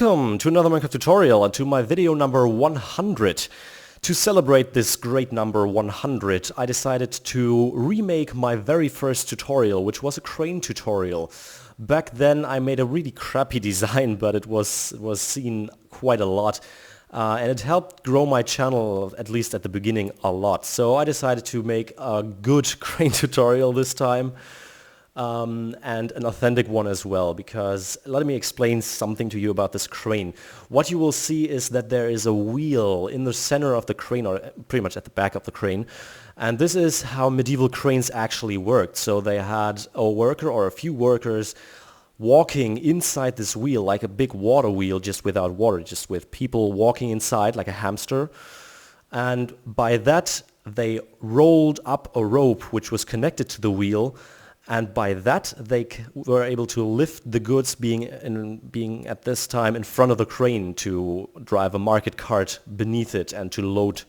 Welcome to another Minecraft tutorial and to my video number 100. To celebrate this great number 100, I decided to remake my very first tutorial, which was a crane tutorial. Back then I made a really crappy design, but it was seen quite a lot. And it helped grow my channel, at least at the beginning, a lot. So I decided to make a good crane tutorial this time. And an authentic one as well, because let me explain something to you about this crane. What you will see is that there is a wheel in the center of the crane, or pretty much at the back of the crane, and this is how medieval cranes actually worked. So they had a worker or a few workers walking inside this wheel like a big water wheel, just without water, just with people walking inside like a hamster, and by that they rolled up a rope which was connected to the wheel. And by that, they were able to lift the goods being at this time in front of the crane to drive a market cart beneath it and to load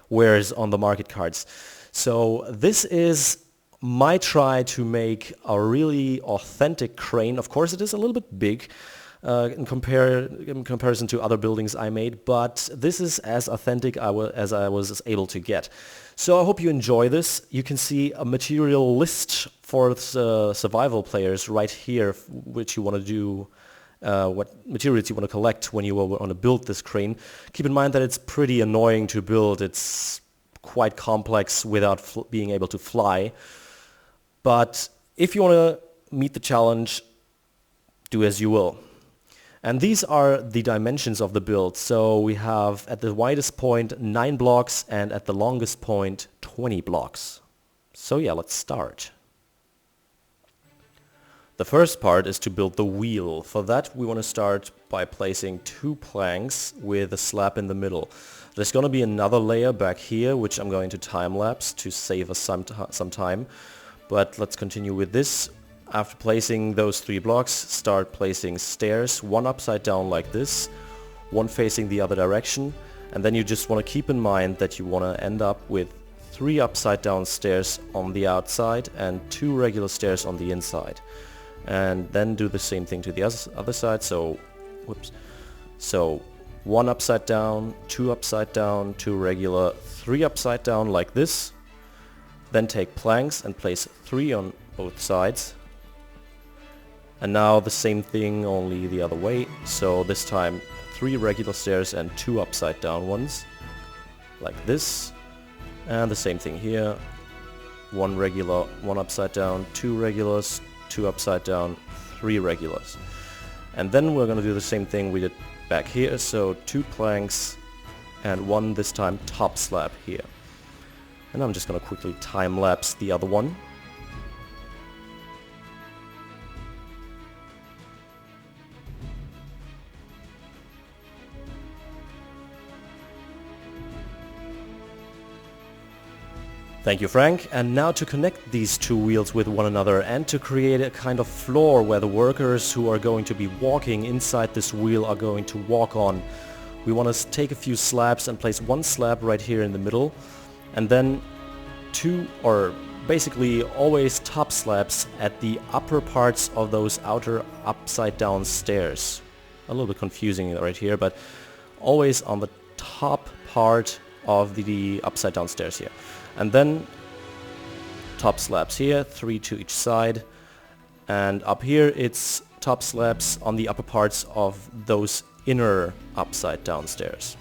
wares on the market carts. So this is my try to make a really authentic crane. Of course, it is a little bit big in comparison to other buildings I made, but this is as authentic as I was able to get. So I hope you enjoy this. You can see a material list for survival players right here, which you want to do, what materials you want to collect when you want to build this crane. Keep in mind that it's pretty annoying to build. It's quite complex without being able to fly. But if you want to meet the challenge, do as you will. And these are the dimensions of the build. So we have at the widest point 9 blocks and at the longest point 20 blocks. So yeah, let's start. The first part is to build the wheel. For that we want to start by placing 2 planks with a slab in the middle. There's going to be another layer back here which I'm going to time-lapse to save us some time. But let's continue with this. After placing those 3 blocks, start placing stairs, one upside down like this, one facing the other direction, and then you just want to keep in mind that you want to end up with 3 upside down stairs on the outside and 2 regular stairs on the inside. And then do the same thing to the other side, so 1 upside down, 2 upside down, 2 regular, 3 upside down like this. Then take planks and place 3 on both sides. And now the same thing, only the other way. So this time 3 regular stairs and 2 upside down ones, like this. And the same thing here. 1 regular, 1 upside down, 2 regulars, 2 upside down, 3 regulars. And then we're going to do the same thing we did back here. So 2 planks and 1 this time top slab here. And I'm just going to quickly time-lapse the other one. Thank you, Frank. And now to connect these 2 wheels with one another and to create a kind of floor where the workers who are going to be walking inside this wheel are going to walk on. We want to take a few slabs and place 1 slab right here in the middle, and then 2, or basically always top slabs at the upper parts of those outer upside down stairs. A little bit confusing right here, but always on the top part of the upside down stairs here. And then top slabs here, 3 to each side, and up here it's top slabs on the upper parts of those inner upside down stairs.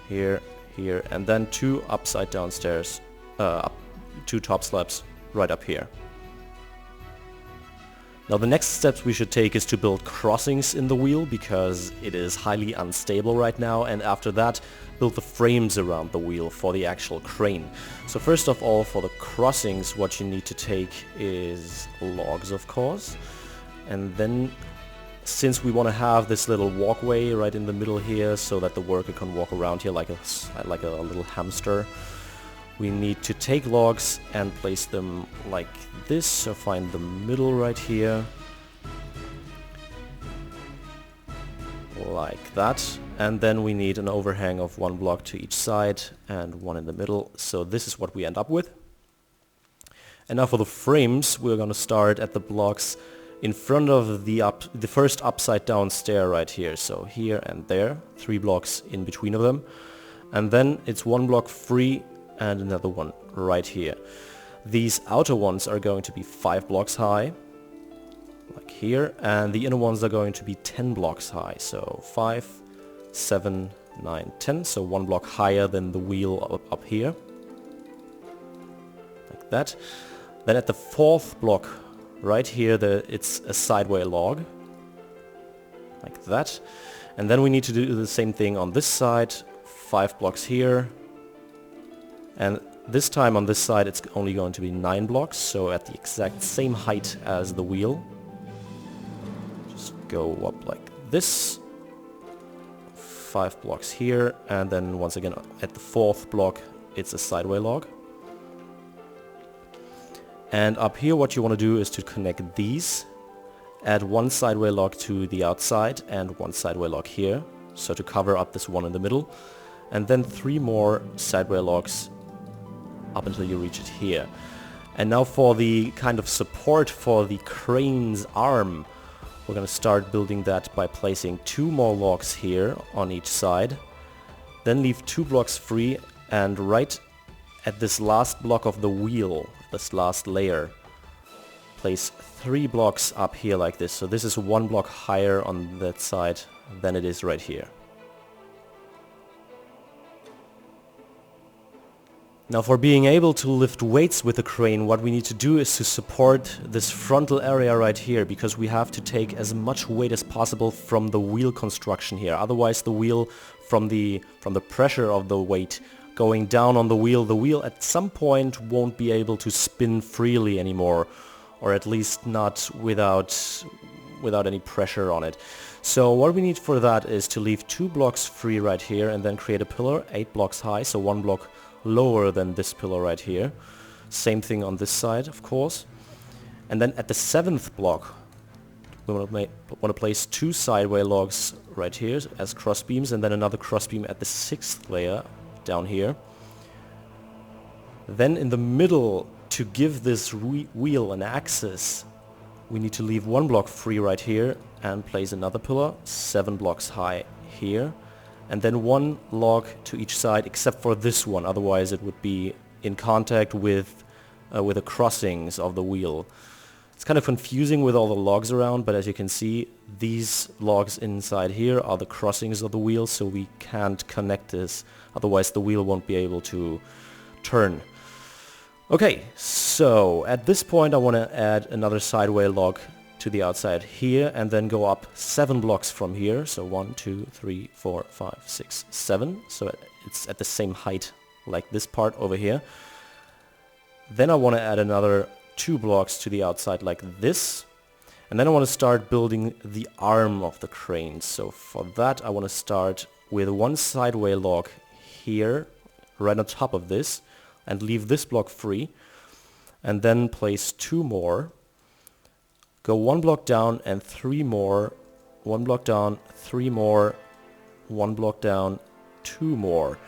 Here, here, and then 2 upside down stairs, 2 top slabs right up here. Now the next steps we should take is to build crossings in the wheel, because it is highly unstable right now, and after that build the frames around the wheel for the actual crane. So first of all, for the crossings what you need to take is logs, of course, and then since we want to have this little walkway right in the middle here so that the worker can walk around here like a little hamster, we need to take logs and place them like this. So find the middle right here, like that, and then we need an overhang of 1 block to each side and 1 in the middle. So this is what we end up with. And now for the frames, we're going to start at the blocks in front of the first upside down stair right here. So here and there, 3 blocks in between of them. And then it's 1 block free and another one right here. These outer ones are going to be 5 blocks high, like here, and the inner ones are going to be 10 blocks high. So 5, 7, 9, 10, so 1 block higher than the wheel up here, like that. Then at the 4th block right here, it's a sideway log, like that. And then we need to do the same thing on this side, 5 blocks here, and this time on this side it's only going to be 9 blocks, so at the exact same height as the wheel. Just go up like this, 5 blocks here, and then once again at the 4th block it's a sideway log. And up here what you want to do is to connect these, add 1 sideway log to the outside and 1 sideway log here, so to cover up this one in the middle, and then 3 more sideway logs up until you reach it here. And now for the kind of support for the crane's arm, we're going to start building that by placing 2 more logs here on each side, then leave 2 blocks free, and right at this last block of the wheel, this last layer, place 3 blocks up here like this. So this is 1 block higher on that side than it is right here. Now for being able to lift weights with the crane, what we need to do is to support this frontal area right here, because we have to take as much weight as possible from the wheel construction here. Otherwise the wheel, from the pressure of the weight going down on the wheel at some point won't be able to spin freely anymore, or at least not without any pressure on it. So what we need for that is to leave 2 blocks free right here and then create a pillar 8 blocks high, so 1 block lower than this pillar right here. Same thing on this side, of course. And then at the 7th block we want to place 2 sideway logs right here as cross beams, and then another cross beam at the 6th layer down here. Then in the middle, to give this wheel an axis, we need to leave 1 block free right here and place another pillar 7 blocks high here, and then 1 log to each side except for this one, otherwise it would be in contact with the crossings of the wheel. It's kind of confusing with all the logs around, but as you can see, these logs inside here are the crossings of the wheel, so we can't connect this, otherwise the wheel won't be able to turn. Okay, so at this point I want to add another sideway log to the outside here, and then go up 7 blocks from here, so 1, 2, 3, 4, 5, 6, 7, so it's at the same height like this part over here. Then I want to add another 2 blocks to the outside like this, and then I want to start building the arm of the crane. So for that I want to start with 1 sideway log here right on top of this and leave this block free, and then place 2 more, go 1 block down and 3 more, 1 block down, 3 more, 1 block down, 2 more.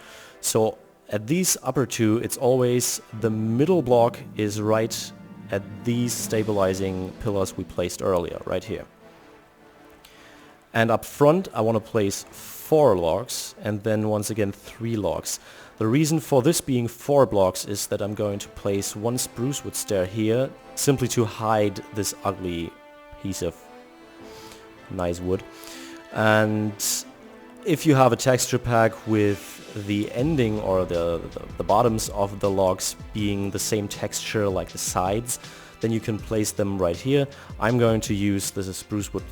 So at these upper 2, it's always the middle block is right at these stabilizing pillars we placed earlier, right here. And up front I want to place 4 logs, and then once again 3 logs. The reason for this being 4 blocks is that I'm going to place 1 spruce wood stair here, simply to hide this ugly piece of nice wood. And if you have a texture pack with the ending or the bottoms of the logs being the same texture like the sides, then you can place them right here. I'm going to use the spruce wood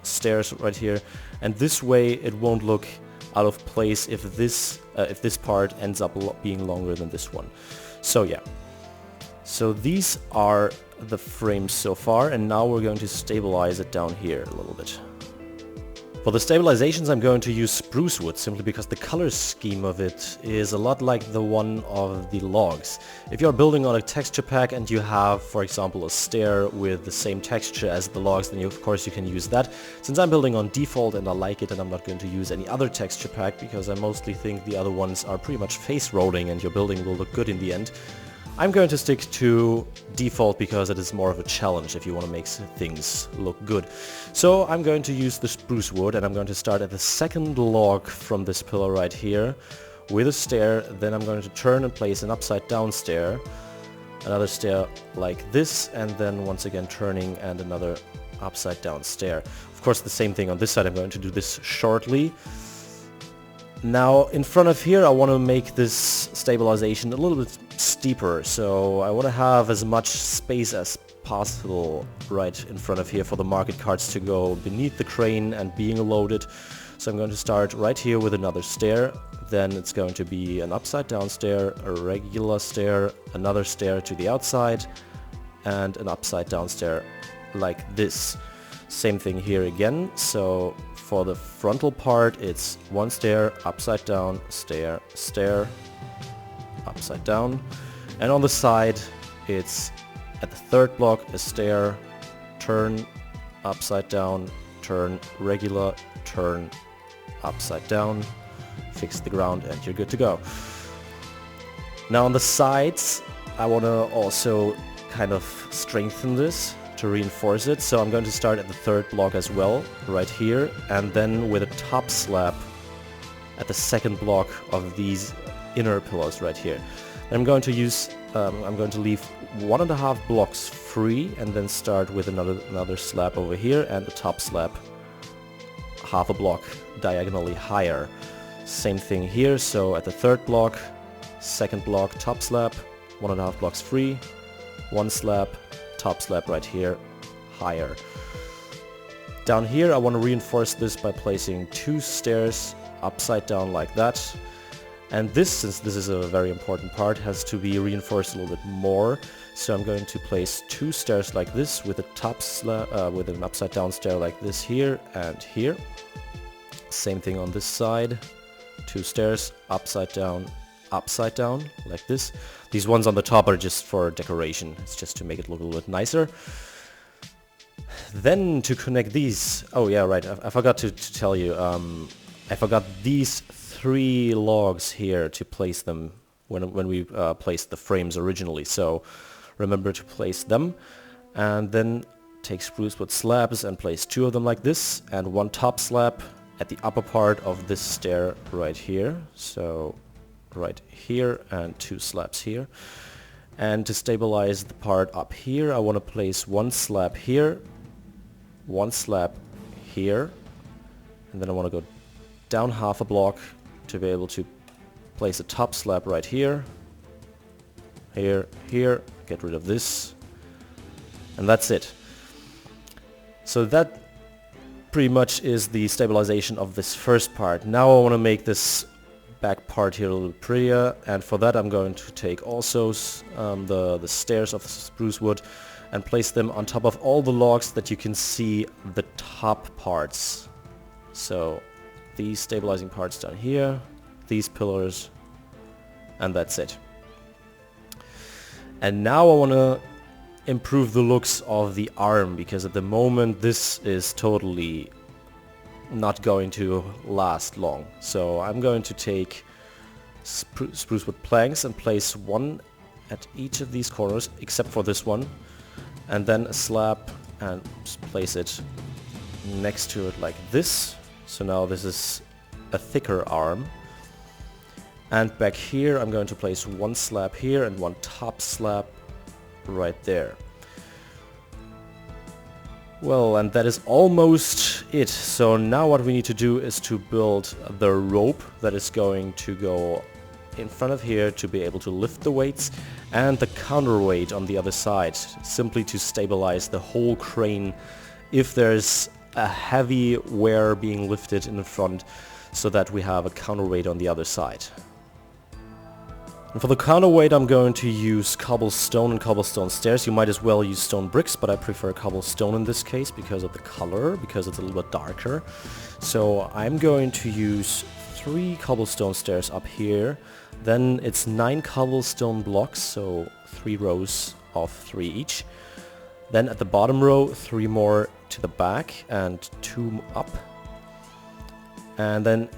stairs right here, and this way it won't look out of place if this part ends up being longer than this one. So yeah, so these are the frames so far, and now we're going to stabilize it down here a little bit. For the stabilizations I'm going to use spruce wood, simply because the color scheme of it is a lot like the one of the logs. If you're building on a texture pack and you have, for example, a stair with the same texture as the logs, then of course you can use that. Since I'm building on default and I like it, and I'm not going to use any other texture pack because I mostly think the other ones are pretty much face rolling and your building will look good in the end, I'm going to stick to default because it is more of a challenge if you want to make things look good. So I'm going to use the spruce wood, and I'm going to start at the second log from this pillar right here with a stair. Then I'm going to turn and place an upside down stair, another stair like this, and then once again turning and another upside down stair. Of course, the same thing on this side. I'm going to do this shortly. Now in front of here I want to make this stabilization a little bit steeper, so I want to have as much space as possible right in front of here for the market carts to go beneath the crane and being loaded. So I'm going to start right here with another stair, then it's going to be an upside down stair, a regular stair, another stair to the outside, and an upside down stair like this. Same thing here again, so for the frontal part it's one stair, upside down, stair, stair, upside down, and on the side it's at the third block a stair, turn, upside down, turn, regular, turn, upside down, fix the ground, and you're good to go. Now on the sides I want to also kind of strengthen this to reinforce it, so I'm going to start at the third block as well, right here, and then with a top slab at the second block of these inner pillars right here. I'm going to use, I'm going to leave 1.5 blocks free and then start with another slab over here and a top slab half a block diagonally higher. Same thing here, so at the third block, second block, top slab, 1.5 blocks free, one slab, top slab right here, higher. Down here I want to reinforce this by placing 2 stairs upside down like that. And this, since this is a very important part, has to be reinforced a little bit more. So I'm going to place 2 stairs like this with a top slab, with an upside down stair like this here and here. Same thing on this side, 2 stairs upside down like this. These ones on the top are just for decoration. It's just to make it look a little bit nicer. Then to connect these, oh yeah, right, I forgot to tell you, I forgot these 3 logs here to place them when we placed the frames originally. So remember to place them, and then take spruce wood slabs and place 2 of them like this, and 1 top slab at the upper part of this stair right here. So right here and 2 slabs here. And to stabilize the part up here I want to place 1 slab here, 1 slab here, and then I want to go down half a block to be able to place a top slab right here, here, here, get rid of this, and that's it. So that pretty much is the stabilization of this first part. Now I want to make this back part here a little prettier, and for that I'm going to take also the stairs of the spruce wood and place them on top of all the logs that you can see the top parts. So these stabilizing parts down here, these pillars, and that's it. And now I want to improve the looks of the arm, because at the moment this is totally not going to last long. So I'm going to take spruce wood planks and place 1 at each of these corners except for this one, and then a slab and place it next to it like this. So now this is a thicker arm, and back here I'm going to place 1 slab here and 1 top slab right there. Well, and that is almost it. So now what we need to do is to build the rope that is going to go in front of here to be able to lift the weights, and the counterweight on the other side, simply to stabilize the whole crane if there's a heavy wear being lifted in the front, so that we have a counterweight on the other side. And for the counterweight I'm going to use cobblestone and cobblestone stairs. You might as well use stone bricks, but I prefer cobblestone in this case because of the color, because it's a little bit darker. So I'm going to use 3 cobblestone stairs up here. Then it's 9 cobblestone blocks, so 3 rows of 3 each. Then at the bottom row 3 more to the back and 2 up. And then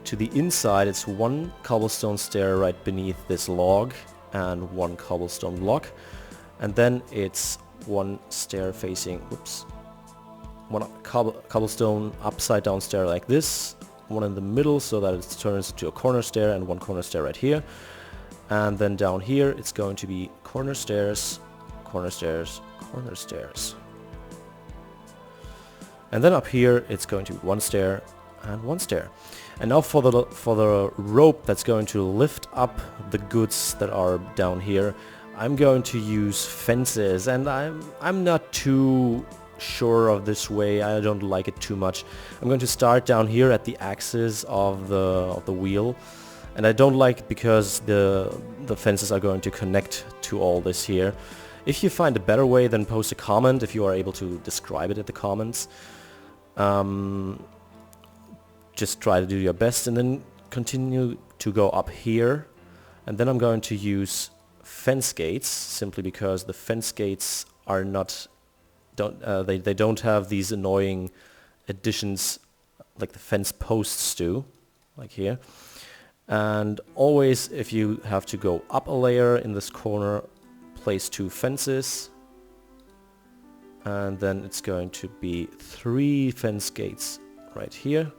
to the inside it's 1 cobblestone stair right beneath this log, and one cobblestone block. And then it's one stair facing, whoops, one cobblestone upside down stair like this, one in the middle so that it turns into a corner stair, and one corner stair right here. And then down here it's going to be corner stairs, corner stairs, corner stairs. And then up here it's going to be one stair and one stair. And now for the rope that's going to lift up the goods that are down here, I'm going to use fences, and I'm not too sure of this way. I don't like it too much. I'm going to start down here at the axis of the wheel, and I don't like it because the fences are going to connect to all this here. If you find a better way, then post a comment if you are able to describe it in the comments. Just try to do your best, and then continue to go up here, and then I'm going to use fence gates, simply because the fence gates are they don't have these annoying additions like the fence posts do, like here. And always, if you have to go up a layer in this corner, place 2 fences, and then it's going to be 3 fence gates right here,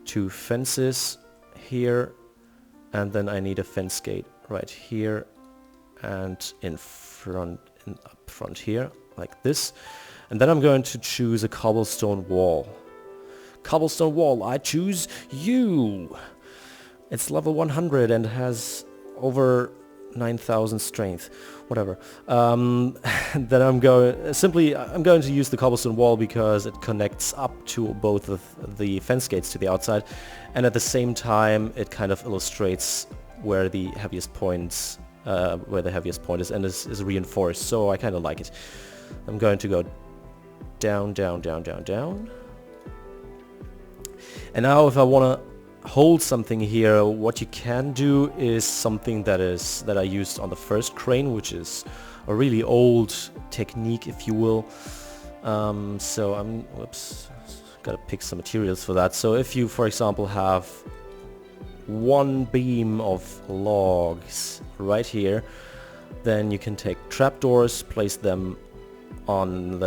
2 fences here, and then I need a fence gate right here and up front here, like this. And then I'm going to choose a cobblestone wall. Cobblestone wall, I choose you! It's level 100 and has over 9,000 strength, whatever. Then I'm going to use the cobblestone wall because it connects up to both of the fence gates to the outside, and at the same time it kind of illustrates where the heaviest point is and is reinforced. So I kind of like it. I'm going to go down, down, down, down, down. And now if I want to hold something here, what you can do is something that I used on the first crane, which is a really old technique, if you will. So I'm, whoops, gotta pick some materials for that. So if you, for example, have one beam of logs right here, then you can take trapdoors, place them on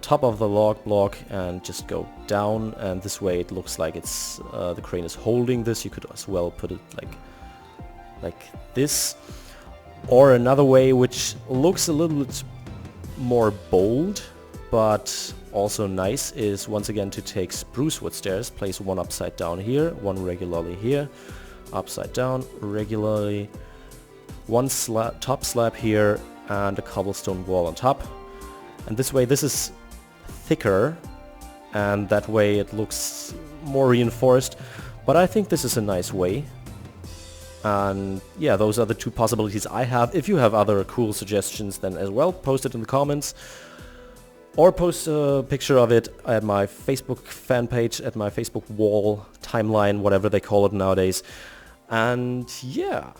top of the log block, and just go down, and this way it looks like it's the crane is holding this. You could as well put it like this, or another way which looks a little bit more bold but also nice is once again to take spruce wood stairs, place one upside down here, one regularly here, upside down regularly, one top slab here, and a cobblestone wall on top. And this way this is thicker, and that way it looks more reinforced, but I think this is a nice way. And yeah, those are the 2 possibilities I have. If you have other cool suggestions, then as well post it in the comments, or post a picture of it at my Facebook fan page, at my Facebook wall, timeline, whatever they call it nowadays. And yeah,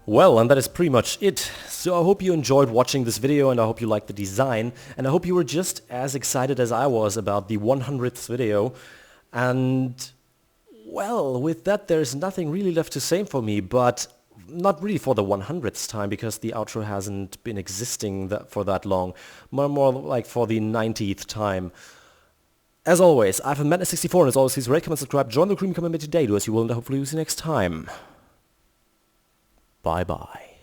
well, and that is pretty much it. So I hope you enjoyed watching this video, and I hope you liked the design, and I hope you were just as excited as I was about the 100th video. And well, with that there's nothing really left to say for me, but not really for the 100th time, because the outro hasn't been existing for that long. More like for the 90th time. As always, I've been Madness64, and as always, please rate, comment, subscribe, join the cream community today, do as you will, and hopefully see you next time. Bye bye.